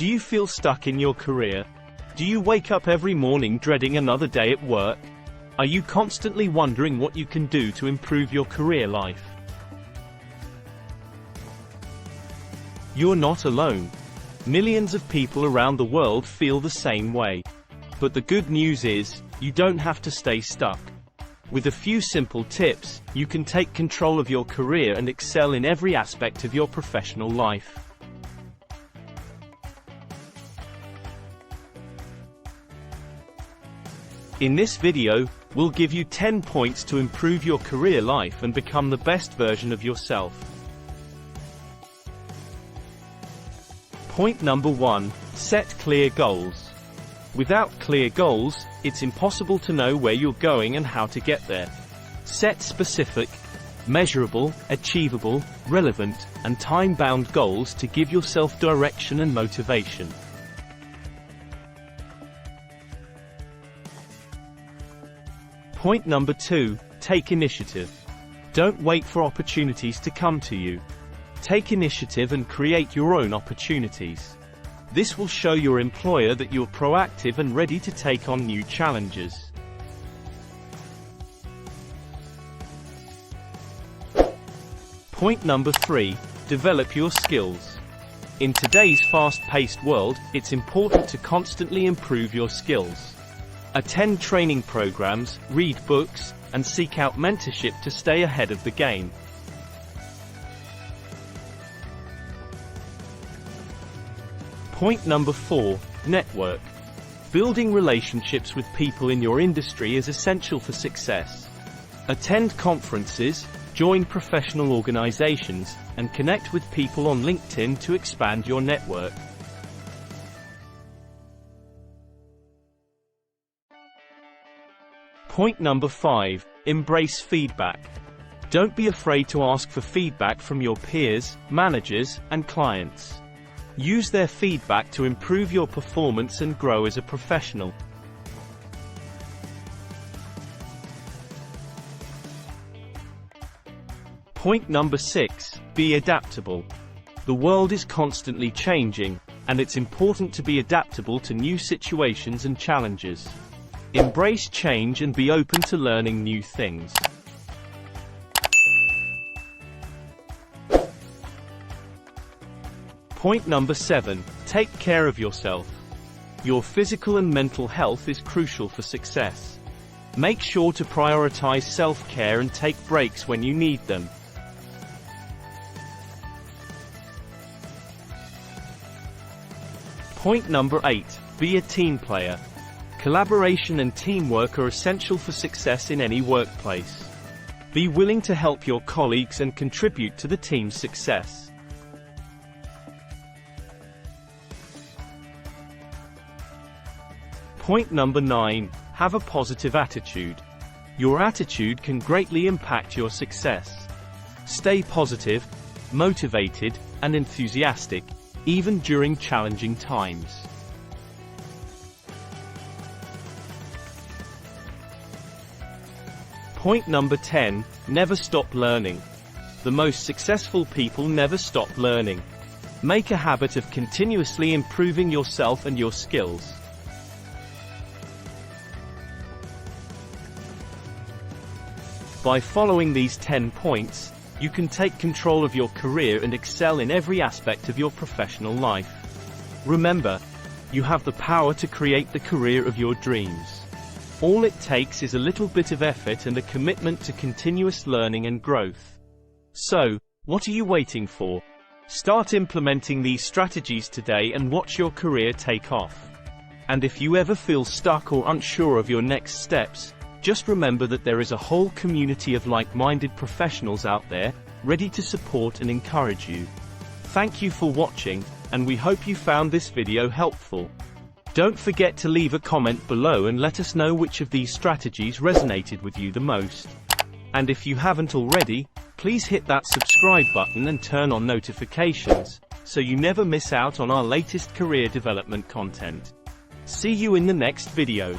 Do you feel stuck in your career? Do you wake up every morning dreading another day at work? Are you constantly wondering what you can do to improve your career life? You're not alone. Millions of people around the world feel the same way. But the good news is, you don't have to stay stuck. With a few simple tips, you can take control of your career and excel in every aspect of your professional life. In this video, we'll give you 10 points to improve your career life and become the best version of yourself. Point number 1, set clear goals. Without clear goals, it's impossible to know where you're going and how to get there. Set specific, measurable, achievable, relevant, and time-bound goals to give yourself direction and motivation. Point number 2, take initiative. Don't wait for opportunities to come to you. Take initiative and create your own opportunities. This will show your employer that you're proactive and ready to take on new challenges. Point number 3, develop your skills. In today's fast-paced world, it's important to constantly improve your skills. Attend training programs, read books, and seek out mentorship to stay ahead of the game. Point number 4, network. Building relationships with people in your industry is essential for success. Attend conferences, join professional organizations, and connect with people on LinkedIn to expand your network. Point number 5, embrace feedback. Don't be afraid to ask for feedback from your peers, managers, and clients. Use their feedback to improve your performance and grow as a professional. Point number 6, be adaptable. The world is constantly changing, and it's important to be adaptable to new situations and challenges. Embrace change and be open to learning new things. Point number 7, take care of yourself. Your physical and mental health is crucial for success. Make sure to prioritize self-care and take breaks when you need them. Point number 8, be a team player. Collaboration and teamwork are essential for success in any workplace. Be willing to help your colleagues and contribute to the team's success. Point number 9, have a positive attitude. Your attitude can greatly impact your success. Stay positive, motivated, and enthusiastic, even during challenging times. Point number 10, never stop learning. The most successful people never stop learning. Make a habit of continuously improving yourself and your skills. By following these 10 points, you can take control of your career and excel in every aspect of your professional life. Remember, you have the power to create the career of your dreams. All it takes is a little bit of effort and a commitment to continuous learning and growth. So, what are you waiting for? Start implementing these strategies today and watch your career take off. And if you ever feel stuck or unsure of your next steps, just remember that there is a whole community of like-minded professionals out there, ready to support and encourage you. Thank you for watching, and we hope you found this video helpful. Don't forget to leave a comment below and let us know which of these strategies resonated with you the most. And if you haven't already, please hit that subscribe button and turn on notifications, so you never miss out on our latest career development content. See you in the next video.